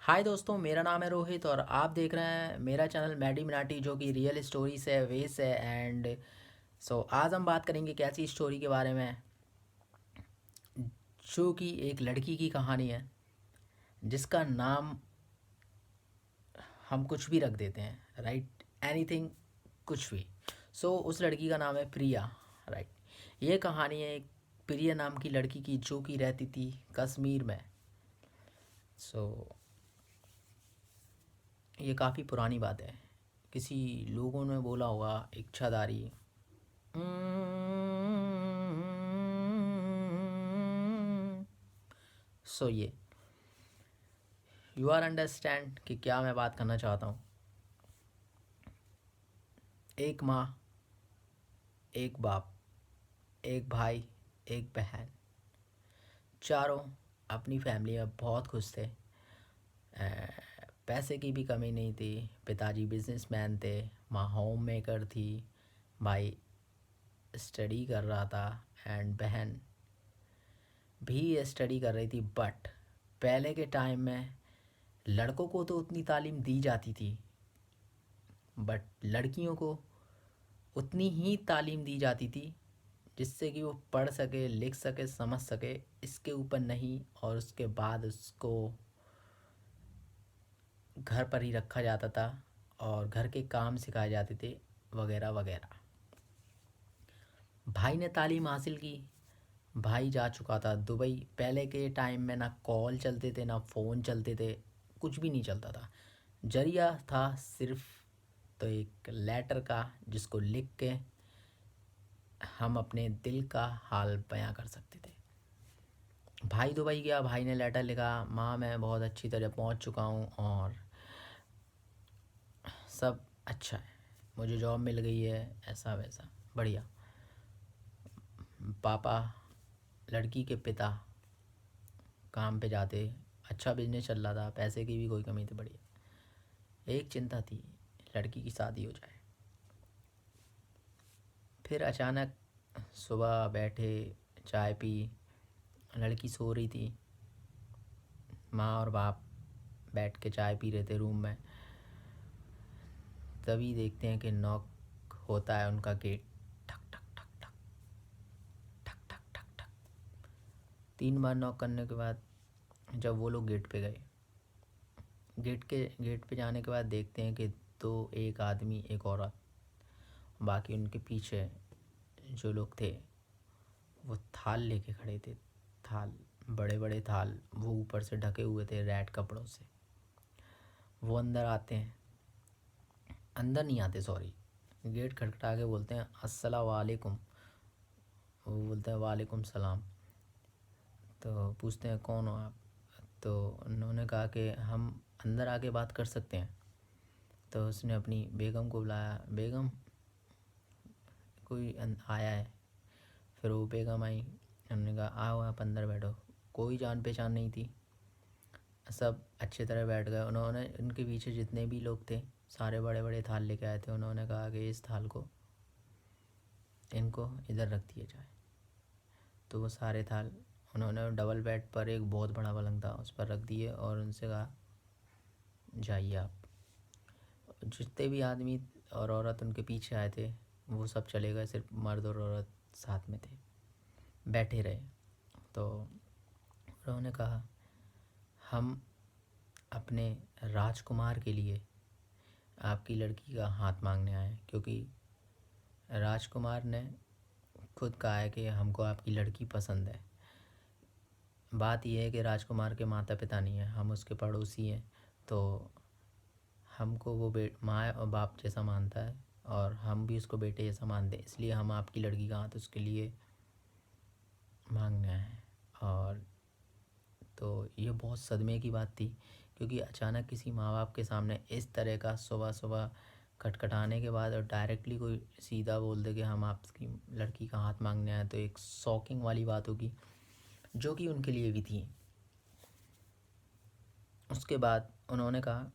हाय दोस्तों, मेरा नाम है रोहित और आप देख रहे हैं मेरा चैनल मैडी मिनाटी जो कि रियल स्टोरी से वेस है। एंड आज हम बात करेंगे एक ऐसी स्टोरी के बारे में जो कि एक लड़की की कहानी है जिसका नाम हम कुछ भी रख देते हैं, राइट। एनीथिंग, कुछ भी। उस लड़की का नाम है प्रिया, राइट। ये कहानी है एक प्रिया नाम की लड़की की जो कि रहती थी कश्मीर में। सो ये काफ़ी पुरानी बात है। किसी लोगों ने बोला होगा इच्छाधारी। ये यू आर अंडरस्टैंड कि क्या मैं बात करना चाहता हूँ। एक माँ, एक बाप, एक भाई, एक बहन, चारों अपनी फैमिली में बहुत खुश थे। पैसे की भी कमी नहीं थी। पिताजी बिजनेसमैन थे, माँ होम मेकर थी, भाई स्टडी कर रहा था एंड बहन भी स्टडी कर रही थी। बट पहले के टाइम में लड़कों को तो उतनी तालीम दी जाती थी, बट लड़कियों को उतनी ही तालीम दी जाती थी जिससे कि वो पढ़ सके, लिख सके, समझ सके। इसके ऊपर नहीं। और उसके बाद उसको घर पर ही रखा जाता था और घर के काम सिखाए जाते थे, वगैरह वगैरह। भाई ने तालीम हासिल की। भाई जा चुका था दुबई। पहले के टाइम में ना कॉल चलते थे, ना फ़ोन चलते थे, कुछ भी नहीं चलता था। जरिया था सिर्फ तो एक लेटर का, जिसको लिख के हम अपने दिल का हाल बयां कर सकते थे। भाई दुबई गया, भाई ने लेटर लिखा, माँ मैं बहुत अच्छी तरह पहुंच चुका हूँ और सब अच्छा है, मुझे जॉब मिल गई है, ऐसा वैसा बढ़िया। पापा, लड़की के पिता काम पे जाते, अच्छा बिजनेस चल रहा था, पैसे की भी कोई कमी थी, बढ़िया। एक चिंता थी, लड़की की शादी हो जाए। फिर अचानक सुबह बैठे, चाय पी, लड़की सो रही थी, माँ और बाप बैठ के चाय पी रहे थे रूम में। तभी देखते हैं कि नॉक होता है उनका गेट। ठक ठक ठक ठक ठक ठक ठक ठक। 3 बार नॉक करने के बाद जब वो लोग गेट पे गए, गेट पे जाने के बाद देखते हैं कि दो, एक आदमी एक औरत, बाकी उनके पीछे जो लोग थे वो थाल लेके खड़े थे। थाल, बड़े बड़े थाल, वो ऊपर से ढके हुए थे रेड कपड़ों से। वो अंदर आते हैं, अंदर नहीं आते, सॉरी, गेट खटखटा के बोलते हैं अस्सलाम वालेकुम। वो बोलते हैं वालेकुम सलाम। तो पूछते हैं कौन हो आप। तो उन्होंने कहा कि हम अंदर आके बात कर सकते हैं। तो उसने अपनी बेगम को बुलाया, बेगम कोई आया है। फिर वो बेगम आई, उन्होंने कहा आओ आप अंदर बैठो। कोई जान पहचान नहीं थी, सब अच्छी तरह बैठ गए। उन्होंने, उनके पीछे जितने भी लोग थे सारे बड़े बड़े थाल लेके आए थे। उन्होंने कहा कि इस थाल को, इनको इधर रख दिया जाए। तो वो सारे थाल उन्होंने डबल बेड पर, एक बहुत बड़ा पलंग था उस पर रख दिए और उनसे कहा जाइए आप। जितने भी आदमी और औरत उनके पीछे आए थे वो सब चले गए, सिर्फ मर्द और औरत साथ में थे, बैठे रहे। तो उन्होंने कहा हम अपने राजकुमार के लिए आपकी लड़की का हाथ मांगने आए हैं, क्योंकि राजकुमार ने खुद कहा है कि हमको आपकी लड़की पसंद है। बात यह है कि राजकुमार के माता पिता नहीं हैं, हम उसके पड़ोसी हैं। तो हमको वो माँ और बाप जैसा मानता है और हम भी उसको बेटे जैसा मानते हैं, इसलिए हम आपकी लड़की का हाथ उसके लिए मांगने आए हैं। और तो ये बहुत सदमे की बात थी, क्योंकि अचानक किसी माँ बाप के सामने इस तरह का सुबह सुबह खटखटाने के बाद और डायरेक्टली कोई सीधा बोल दे कि हम आपकी लड़की का हाथ मांगने आए, तो एक शॉकिंग वाली बात होगी, जो कि उनके लिए भी थी। उसके बाद उन्होंने कहा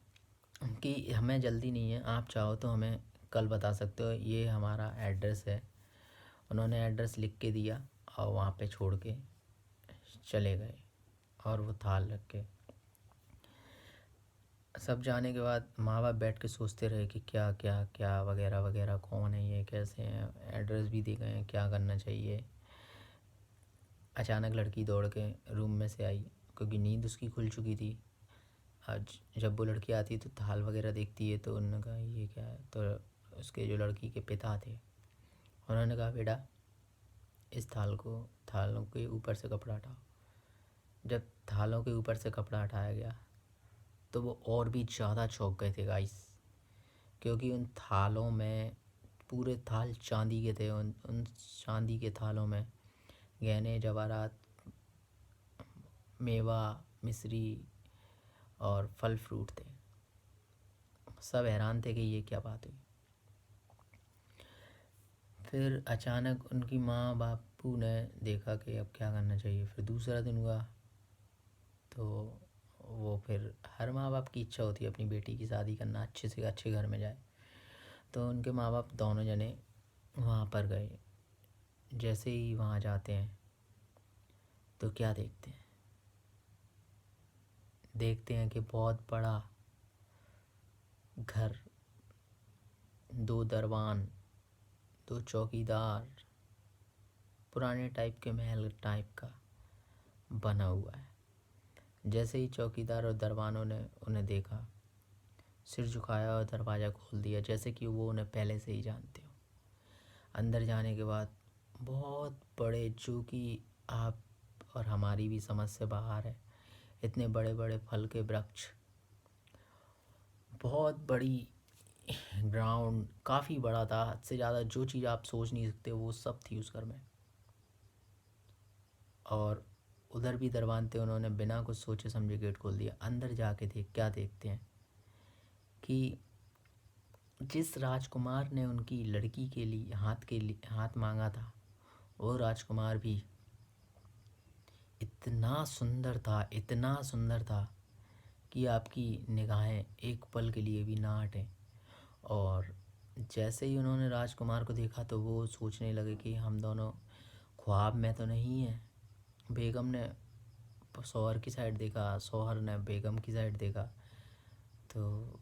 कि हमें जल्दी नहीं है, आप चाहो तो हमें कल बता सकते हो, ये हमारा एड्रेस है। उन्होंने एड्रेस लिख के दिया और वहाँ पे छोड़ के चले गए और वो थाल रख के। सब जाने के बाद माँ बाप बैठ के सोचते रहे कि क्या क्या क्या वगैरह वगैरह, कौन है ये, कैसे हैं, एड्रेस भी दे गए हैं, क्या करना चाहिए। अचानक लड़की दौड़ के रूम में से आई, क्योंकि नींद उसकी खुल चुकी थी। आज जब वो लड़की आती है तो थाल वगैरह देखती है, तो उन्होंने कहा ये क्या है। तो उसके जो लड़की के पिता थे उन्होंने कहा बेटा इस थालों के ऊपर से कपड़ा हटाओ। जब थालों के ऊपर से कपड़ा हटाया गया तो वो और भी ज़्यादा चौंक गए थे गाइस, क्योंकि उन थालों में पूरे थाल चांदी के थे। उन चांदी के थालों में गहने जवाहरात, मेवा, मिश्री और फल फ्रूट थे। सब हैरान थे कि ये क्या बात हुई। फिर अचानक उनकी माँ बापू ने देखा कि अब क्या करना चाहिए। फिर दूसरा दिन हुआ तो वो फिर हर माँ बाप की इच्छा होती है अपनी बेटी की शादी करना, अच्छे से अच्छे घर में जाए। तो उनके माँ बाप दोनों जने वहाँ पर गए। जैसे ही वहाँ जाते हैं तो क्या देखते हैं कि बहुत बड़ा घर, दो दरवान, दो चौकीदार, पुराने टाइप के महल टाइप का बना हुआ है। जैसे ही चौकीदार और दरबानों ने उन्हें देखा, सिर झुकाया और दरवाज़ा खोल दिया, जैसे कि वो उन्हें पहले से ही जानते हो। अंदर जाने के बाद बहुत बड़े, जो कि आप और हमारी भी समझ से बाहर है, इतने बड़े बड़े फल के वृक्ष, बहुत बड़ी ग्राउंड, काफ़ी बड़ा था, हद से ज़्यादा। जो चीज़ आप सोच नहीं सकते वो सब थी उस घर में। और उधर भी दरबान थे, उन्होंने बिना कुछ सोचे समझे गेट खोल दिया। अंदर जाके क्या देखते हैं कि जिस राजकुमार ने उनकी लड़की के लिए हाथ मांगा था, वो राजकुमार भी इतना सुंदर था, इतना सुंदर था कि आपकी निगाहें एक पल के लिए भी ना हटें। और जैसे ही उन्होंने राजकुमार को देखा तो वो सोचने लगे कि हम दोनों ख्वाब में तो नहीं हैं। बेगम ने शौहर की साइड देखा, शौहर ने बेगम की साइड देखा, तो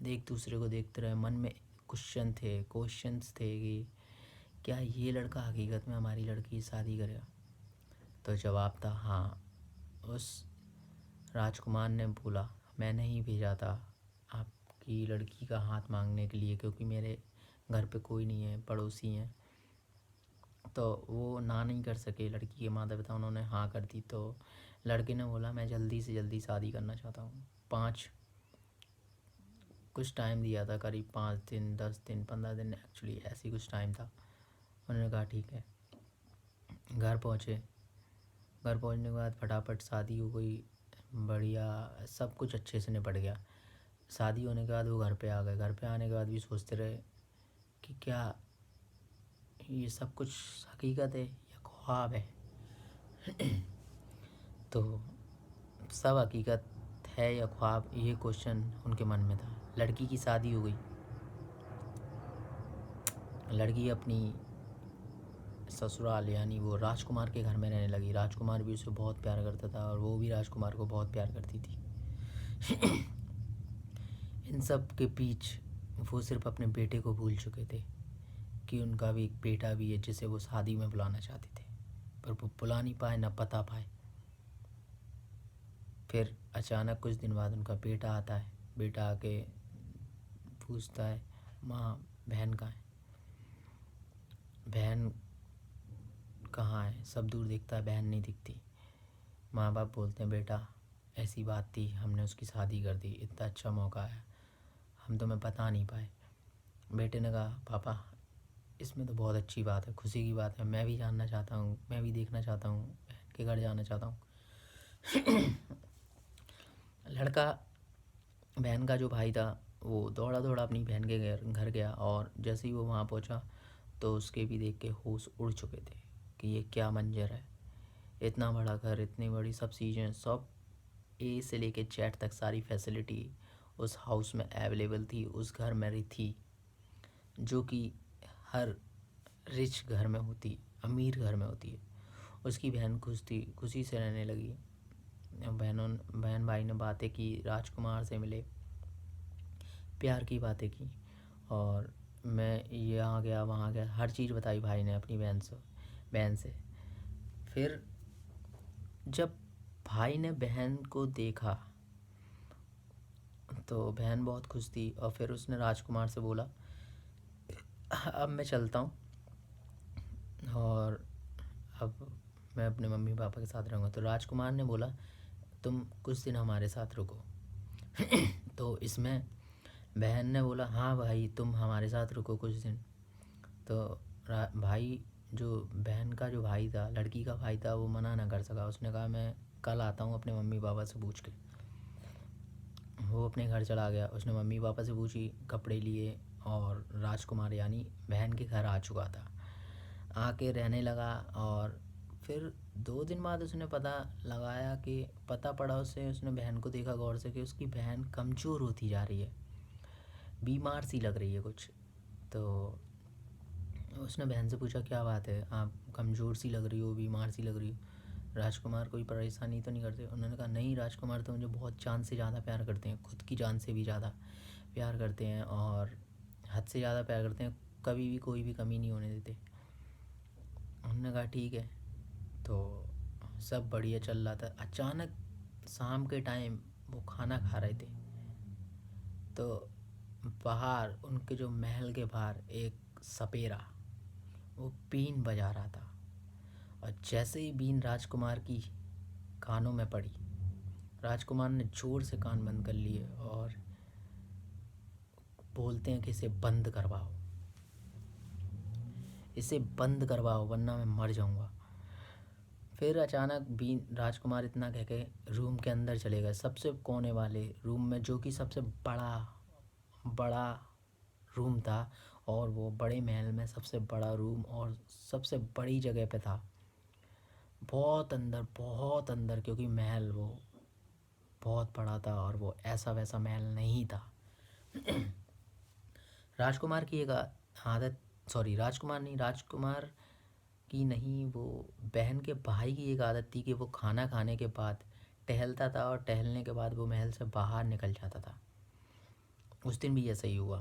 एक दूसरे को देखते रहे। मन में क्वेश्चंस थे कि क्या ये लड़का हकीकत में हमारी लड़की की शादी करेगा। तो जवाब था हाँ। उस राजकुमार ने बोला मैंने ही भेजा था आपकी लड़की का हाथ मांगने के लिए, क्योंकि मेरे घर पे कोई नहीं है, पड़ोसी हैं। तो वो ना नहीं कर सके, लड़की के माता पिता, उन्होंने हाँ कर दी। तो लड़के ने बोला मैं जल्दी से जल्दी शादी करना चाहता हूँ। कुछ टाइम दिया था, करीब 5 दिन, 10 दिन, 15 दिन, एक्चुअली ऐसी कुछ टाइम था। उन्होंने कहा ठीक है। घर पहुँचे। घर पहुँचने के बाद फटाफट शादी हो गई, बढ़िया, सब कुछ अच्छे से निपट गया। शादी होने के बाद वो घर पे आ गए। घर पे आने के बाद भी सोचते रहे कि क्या ये सब कुछ हकीकत है या ख्वाब है। तो सब हकीकत है या ख्वाब, ये क्वेश्चन उनके मन में था। लड़की की शादी हो गई। लड़की अपनी ससुराल यानी वो राजकुमार के घर में रहने लगी। राजकुमार भी उसे बहुत प्यार करता था और वो भी राजकुमार को बहुत प्यार करती थी। इन सब के बीच वो सिर्फ अपने बेटे को भूल चुके थे कि उनका भी एक बेटा भी है जिसे वो शादी में बुलाना चाहते थे, पर वो बुला नहीं पाए, ना पता पाए। फिर अचानक कुछ दिन बाद उनका बेटा आता है। बेटा आके पूछता है माँ बहन कहाँ है, बहन कहाँ है। सब दूर दिखता है, बहन नहीं दिखती। माँ बाप बोलते हैं बेटा ऐसी बात थी, हमने उसकी शादी कर दी, इतना अच्छा मौका है, हम तुम्हें बता नहीं पाए। बेटे ने कहा पापा इसमें तो बहुत अच्छी बात है, खुशी की बात है, मैं भी जानना चाहता हूँ, मैं भी देखना चाहता हूँ, बहन के घर जाना चाहता हूँ। लड़का, बहन का जो भाई था, वो दौड़ा दौड़ा अपनी बहन के घर गया। और जैसे ही वो वहाँ पहुँचा तो उसके भी देख के होश उड़ चुके थे कि ये क्या मंजर है। इतना बड़ा घर, इतनी बड़ी सब चीज़ें, सब ए से लेके जेड तक सारी फैसिलिटी उस हाउस में अवेलेबल थी, उस घर में रही थी, जो कि हर रिच घर में होती, अमीर घर में होती है। उसकी बहन खुश थी, खुशी से रहने लगी। बहन भाई ने बातें की, राजकुमार से मिले, प्यार की बातें की। और मैं यहाँ गया वहाँ गया, हर चीज़ बताई भाई ने अपनी बहन से। फिर जब भाई ने बहन को देखा तो बहन बहुत खुश थी, और फिर उसने राजकुमार से बोला अब मैं चलता हूँ, और अब मैं अपने मम्मी पापा के साथ रहूँगा। तो राजकुमार ने बोला तुम कुछ दिन हमारे साथ रुको। तो इसमें बहन ने बोला हाँ भाई तुम हमारे साथ रुको कुछ दिन। तो भाई जो बहन का जो भाई था, लड़की का भाई था, वो मना ना कर सका। उसने कहा मैं कल आता हूँ अपने मम्मी पापा से पूछ के। वो अपने घर चला गया, उसने मम्मी पापा से पूछी, कपड़े लिए, और राजकुमार यानी बहन के घर आ चुका था। आके रहने लगा, और फिर 2 दिन बाद उसने पता पड़ा उसे, उसने बहन को देखा गौर से कि उसकी बहन कमज़ोर होती जा रही है, बीमार सी लग रही है कुछ। तो उसने बहन से पूछा क्या बात है, आप कमज़ोर सी लग रही हो, बीमार सी लग रही हो, राजकुमार कोई परेशानी तो नहीं करते? उन्होंने कहा नहीं, राजकुमार तो मुझे बहुत जान से ज़्यादा प्यार करते हैं, खुद की जान से भी ज़्यादा प्यार करते हैं, और हद से ज़्यादा प्यार करते हैं, कभी भी कोई भी कमी नहीं होने देते। उन्होंने कहा ठीक है। तो सब बढ़िया चल रहा था। अचानक शाम के टाइम वो खाना खा रहे थे, तो बाहर उनके जो महल के बाहर एक सपेरा वो बीन बजा रहा था। और जैसे ही बीन राजकुमार की कानों में पड़ी, राजकुमार ने ज़ोर से कान बंद कर लिए और बोलते हैं कि इसे बंद करवाओ, इसे बंद करवाओ वरना मैं मर जाऊंगा। फिर अचानक बीन राजकुमार इतना कह के रूम के अंदर चले गए, सबसे कोने वाले रूम में, जो कि सबसे बड़ा बड़ा रूम था, और वो बड़े महल में सबसे बड़ा रूम और सबसे बड़ी जगह पे था, बहुत अंदर, क्योंकि महल वो बहुत बड़ा था और वो ऐसा वैसा महल नहीं था। राजकुमार की एक आदत, सॉरी राजकुमार की नहीं, वो बहन के भाई की एक आदत थी कि वो खाना खाने के बाद टहलता था, और टहलने के बाद वो महल से बाहर निकल जाता था। उस दिन भी ऐसा ही हुआ।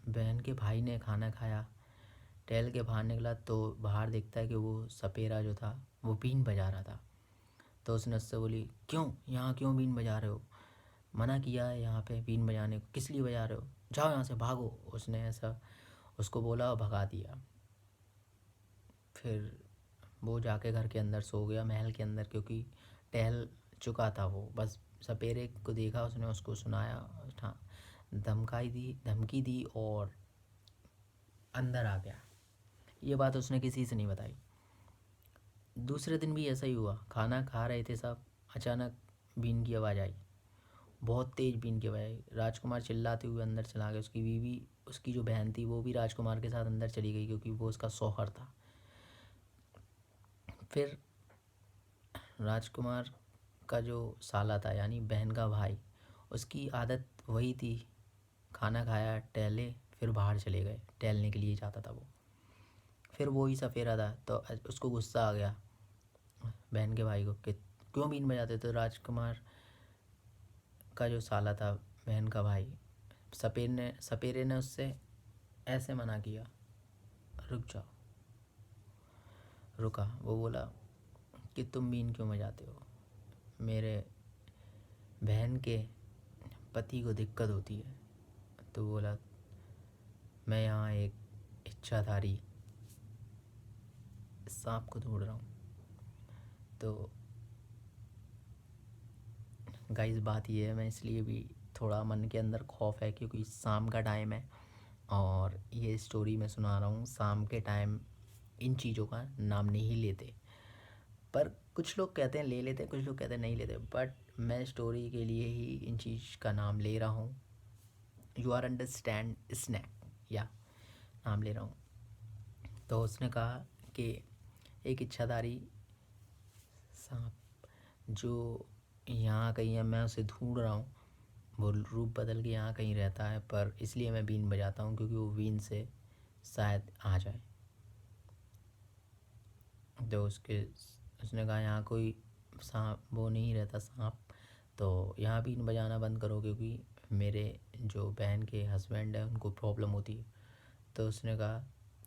बहन के भाई ने खाना खाया, टहल के बाहर निकला तो बाहर देखता है कि वो सपेरा जो था वो बीन बजा रहा था। तो उसने उससे बोली क्यों यहाँ क्यों बीन बजा रहे हो, मना किया है यहाँ पे बीन बजाने को, किस लिए बजा रहे हो, जाओ यहाँ से भागो। उसने ऐसा उसको बोला और भगा दिया। फिर वो जाके घर के अंदर सो गया, महल के अंदर, क्योंकि टहल चुका था वो। बस सपेरे को देखा उसने, उसको सुनाया, हाँ, धमकी दी और अंदर आ गया। ये बात उसने किसी से नहीं बताई। दूसरे दिन भी ऐसा ही हुआ, खाना खा रहे थे सब, अचानक बीन की आवाज़ आई, बहुत तेज़ बीन की आवाज़ आई। राजकुमार चिल्लाते हुए अंदर चला गया। उसकी बीवी, उसकी जो बहन थी, वो भी राजकुमार के साथ अंदर चली गई, क्योंकि वो उसका शौहर था। फिर राजकुमार का जो साला था यानी बहन का भाई, उसकी आदत वही थी, खाना खाया, टहले, फिर बाहर चले गए, टहलने के लिए जाता था वो। फिर वो ही सफेरा था, तो उसको गुस्सा आ गया बहन के भाई को कि क्यों बीन बजाते। तो राजकुमार का जो साला था, बहन का भाई, सपेरे ने उससे ऐसे मना किया, रुक जाओ। रुका, वो बोला कि तुम बीन क्यों बजाते हो, मेरे बहन के पति को दिक्कत होती है। तो बोला मैं यहाँ एक इच्छाधारी सांप को ढूंढ रहा हूँ। तो गाइस बात ये है, मैं इसलिए भी थोड़ा मन के अंदर खौफ है, क्योंकि शाम का टाइम है, और ये स्टोरी मैं सुना रहा हूँ। शाम के टाइम इन चीज़ों का नाम नहीं लेते, पर कुछ लोग कहते हैं ले लेते हैं, कुछ लोग कहते हैं नहीं लेते, बट मैं स्टोरी के लिए ही इन चीज़ का नाम ले रहा हूँ। यू आर अंडरस्टैंड, स्नैक, या नाम ले रहा हूँ। तो उसने कहा कि एक इच्छाधारी सांप जो यहाँ कहीं है, मैं उसे ढूंढ रहा हूँ, वो रूप बदल के यहाँ कहीं रहता है, पर इसलिए मैं बीन बजाता हूँ क्योंकि वो बीन से शायद आ जाए। तो उसने कहा यहाँ कोई सांप वो नहीं रहता सांप, तो यहाँ बीन बजाना बंद करो, क्योंकि मेरे जो बहन के हस्बैंड है उनको प्रॉब्लम होती है। तो उसने कहा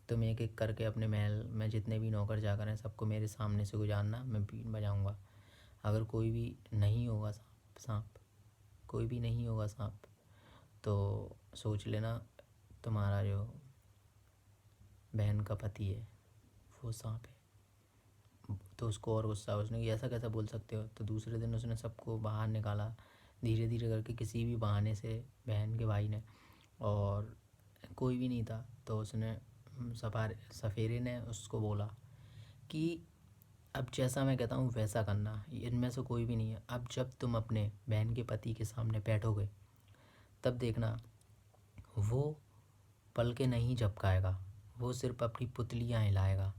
तुम एक एक करके अपने महल में जितने भी नौकर चाकर हैं सबको मेरे सामने से गुजारना, मैं बीन बजाऊंगा। अगर कोई भी नहीं होगा सांप, कोई भी नहीं होगा सांप, तो सोच लेना तुम्हारा जो बहन का पति है वो सांप है। तो उसको और गुस्सा, उसने कि ऐसा कैसा बोल सकते हो। तो दूसरे दिन उसने सबको बाहर निकाला धीरे धीरे करके, किसी भी बहाने से बहन के भाई ने, और कोई भी नहीं था। तो उसने सफेरे ने उसको बोला कि अब जैसा मैं कहता हूँ वैसा करना, इनमें से कोई भी नहीं है। अब जब तुम अपने बहन के पति के सामने बैठोगे तब देखना वो पलके नहीं झपकाएगा, वो सिर्फ अपनी पुतलियाँ हिलाएगा,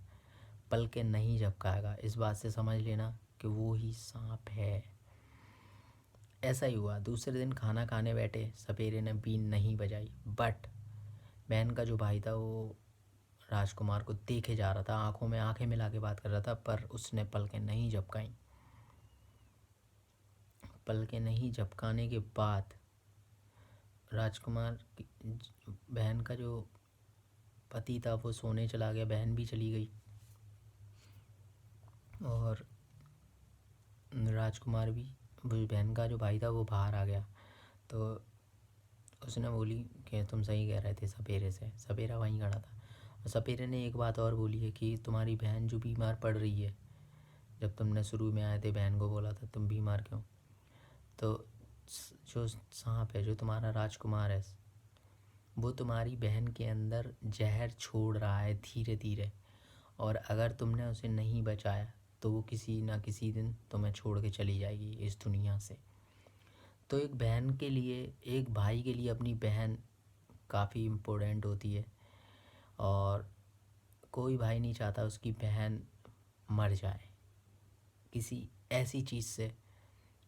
पलके नहीं झपकाएगा। इस बात से समझ लेना कि वो ही सांप है। ऐसा ही हुआ। दूसरे दिन खाना खाने बैठे, सपेरे ने बीन नहीं बजाई, बट बहन का जो भाई था वो राजकुमार को देखे जा रहा था, आंखों में आंखें मिला के बात कर रहा था, पर उसने पलकें नहीं झपकाई। पलकें नहीं झपकाने के बाद राजकुमार की बहन का जो पति था वो सोने चला गया, बहन भी चली गई, और राजकुमार भी, वो बहन का जो भाई था वो बाहर आ गया। तो उसने बोली कि तुम सही कह रहे थे सपेरे से। सपेरा वहीं खड़ा था, और सपेरे ने एक बात और बोली है कि तुम्हारी बहन जो बीमार पड़ रही है, जब तुमने शुरू में आए थे बहन को बोला था तुम बीमार क्यों, तो जो सांप है, जो तुम्हारा राजकुमार है, वो तुम्हारी बहन के अंदर जहर छोड़ रहा है धीरे धीरे, और अगर तुमने उसे नहीं बचाया तो वो किसी ना किसी दिन तुम्हें छोड़ के चली जाएगी इस दुनिया से। तो एक बहन के लिए, एक भाई के लिए अपनी बहन काफ़ी इम्पोर्टेंट होती है, और कोई भाई नहीं चाहता उसकी बहन मर जाए किसी ऐसी चीज़ से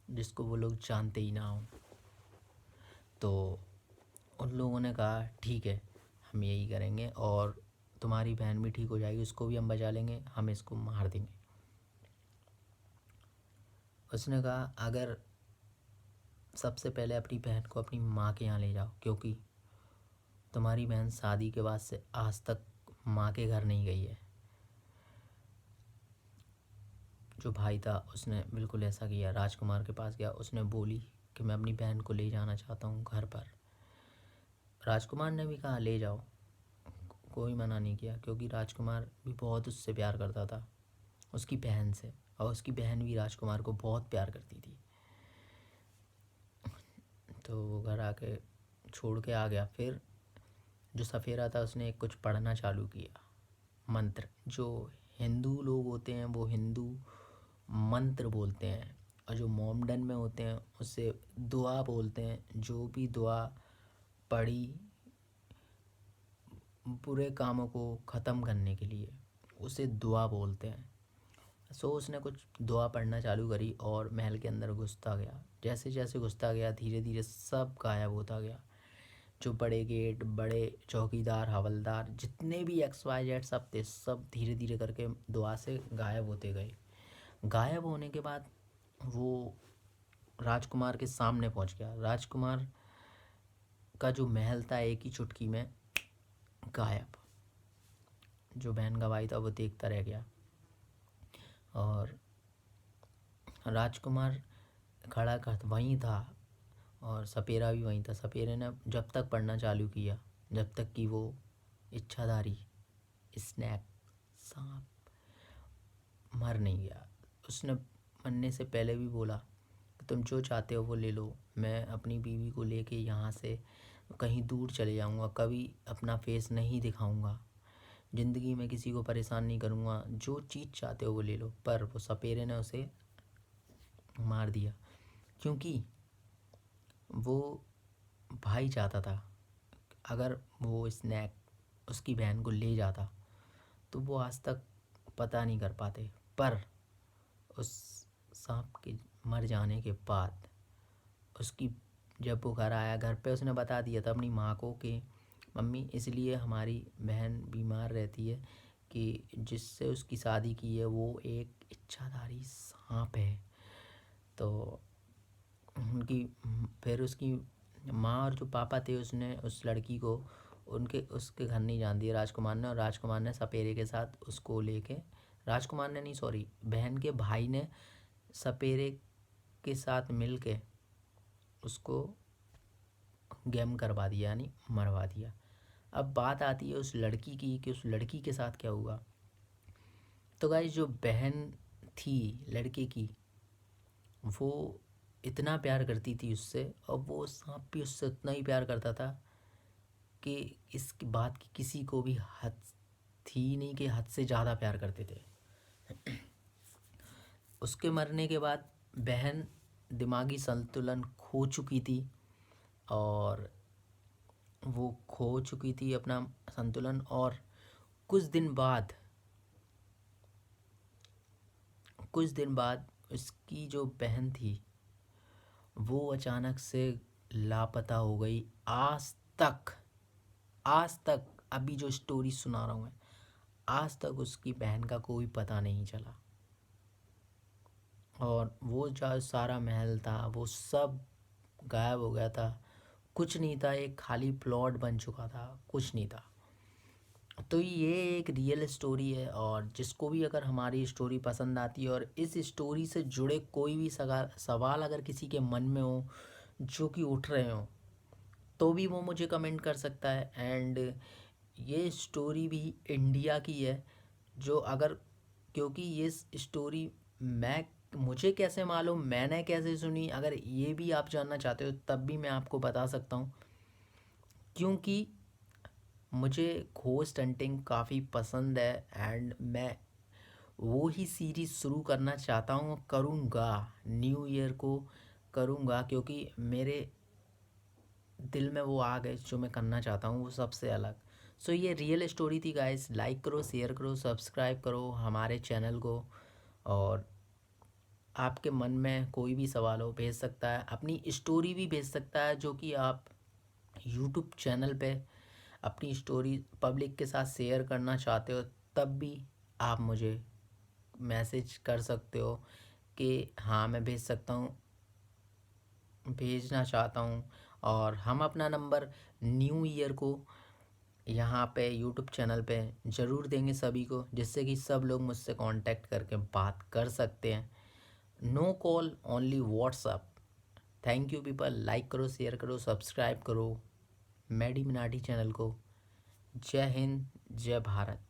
जिसको वो लोग जानते ही ना हो। तो उन लोगों ने कहा ठीक है हम यही करेंगे, और तुम्हारी बहन भी ठीक हो जाएगी, उसको भी हम बचा लेंगे, हम इसको मार देंगे। उसने कहा अगर सबसे पहले अपनी बहन को अपनी माँ के यहाँ ले जाओ, क्योंकि तुम्हारी बहन शादी के बाद से आज तक माँ के घर नहीं गई है। जो भाई था उसने बिल्कुल ऐसा किया, राजकुमार के पास गया, उसने बोली कि मैं अपनी बहन को ले जाना चाहता हूँ घर पर। राजकुमार ने भी कहा ले जाओ, कोई मना नहीं किया, क्योंकि राजकुमार भी बहुत उससे प्यार करता था, उसकी बहन से, और उसकी बहन भी राजकुमार को बहुत प्यार करती थी। तो वो घर आके छोड़ के आ गया। फिर जो सफ़ेरा था उसने कुछ पढ़ना चालू किया, मंत्र। जो हिंदू लोग होते हैं वो हिंदू मंत्र बोलते हैं, और जो मोमडन में होते हैं उससे दुआ बोलते हैं। जो भी दुआ पढ़ी बुरे कामों को ख़त्म करने के लिए उसे दुआ बोलते हैं। सो उसने कुछ दुआ पढ़ना चालू करी और महल के अंदर घुसता गया। जैसे जैसे घुसता गया धीरे धीरे सब गायब होता गया। जो बड़े गेट, बड़े चौकीदार, हवलदार, जितने भी XYZ सब थे, सब धीरे धीरे करके दुआ से गायब होते गए। गायब होने के बाद वो राजकुमार के सामने पहुंच गया। राजकुमार का जो महल था एक ही चुटकी में गायब। जो बहन का भाई था वो देखता रह गया, और राजकुमार खड़ा कर वहीं था, और सपेरा भी वहीं था। सपेरे ने जब तक पढ़ना चालू किया जब तक कि वो इच्छाधारी स्नैक सांप मर नहीं गया। उसने मरने से पहले भी बोला कि तुम जो चाहते हो वो ले लो, मैं अपनी बीवी को लेके यहाँ से कहीं दूर चले जाऊँगा, कभी अपना फेस नहीं दिखाऊँगा, ज़िंदगी में किसी को परेशान नहीं करूँगा, जो चीज़ चाहते हो वो ले लो। पर वो सपेरे ने उसे मार दिया, क्योंकि वो भाई चाहता था अगर वो स्नैक उसकी बहन को ले जाता तो वो आज तक पता नहीं कर पाते। पर उस सांप के मर जाने के बाद उसकी, जब वो घर आया, घर पे उसने बता दिया था अपनी माँ को कि मम्मी इसलिए हमारी बहन बीमार रहती है कि जिससे उसकी शादी की है वो एक इच्छाधारी सांप है, तो उनकी फिर उसकी माँ और जो पापा थे उसने उस लड़की को उसके घर नहीं जान दिया राजकुमार ने, और राजकुमार ने सपेरे के साथ उसको लेके, राजकुमार ने नहीं सॉरी, बहन के भाई ने सपेरे के साथ मिल के उसको गेम करवा दिया, यानी मरवा दिया। अब बात आती है उस लड़की की कि उस लड़की के साथ क्या हुआ। तो गाइस जो बहन थी लड़के की, वो इतना प्यार करती थी उससे, और वो सांप भी उससे उतना ही प्यार करता था कि इस बात की किसी को भी हद थी नहीं कि हद से ज़्यादा प्यार करते थे। उसके मरने के बाद बहन दिमागी संतुलन खो चुकी थी, और वो खो चुकी थी अपना संतुलन। और कुछ दिन बाद उसकी जो बहन थी वो अचानक से लापता हो गई। आज तक अभी जो स्टोरी सुना रहा हूँ मैं, आज तक उसकी बहन का कोई पता नहीं चला। और वो जो सारा महल था वो सब गायब हो गया था, कुछ नहीं था, एक खाली प्लॉट बन चुका था, कुछ नहीं था। तो ये एक रियल स्टोरी है, और जिसको भी अगर हमारी स्टोरी पसंद आती है और इस स्टोरी से जुड़े कोई भी सवाल अगर किसी के मन में हो जो कि उठ रहे हो, तो भी वो मुझे कमेंट कर सकता है। एंड ये स्टोरी भी इंडिया की है, जो अगर, क्योंकि ये स्टोरी मैं मुझे कैसे मालूम, मैंने कैसे सुनी, अगर ये भी आप जानना चाहते हो तब भी मैं आपको बता सकता हूँ। क्योंकि मुझे घोस्ट हंटिंग काफ़ी पसंद है, एंड मैं वो ही सीरीज़ शुरू करना चाहता हूँ, करूँगा, न्यू ईयर को करूँगा, क्योंकि मेरे दिल में वो आ गए जो मैं करना चाहता हूँ वो सबसे अलग। सो ये रियल स्टोरी थी गाइस। लाइक करो, शेयर करो, सब्सक्राइब करो हमारे चैनल को। और आपके मन में कोई भी सवाल हो भेज सकता है, अपनी स्टोरी भी भेज सकता है, जो कि आप यूट्यूब चैनल पे अपनी स्टोरी पब्लिक के साथ शेयर करना चाहते हो, तब भी आप मुझे मैसेज कर सकते हो कि हाँ मैं भेज सकता हूँ, भेजना चाहता हूँ। और हम अपना नंबर न्यू ईयर को यहाँ पे यूट्यूब चैनल पे ज़रूर देंगे सभी को, जिससे कि सब लोग मुझसे कांटेक्ट करके बात कर सकते हैं। No call, only WhatsApp. Thank you people. Like करो, शेयर करो, सब्सक्राइब करो मैडी मिनाटी चैनल को। जय हिंद, जय भारत।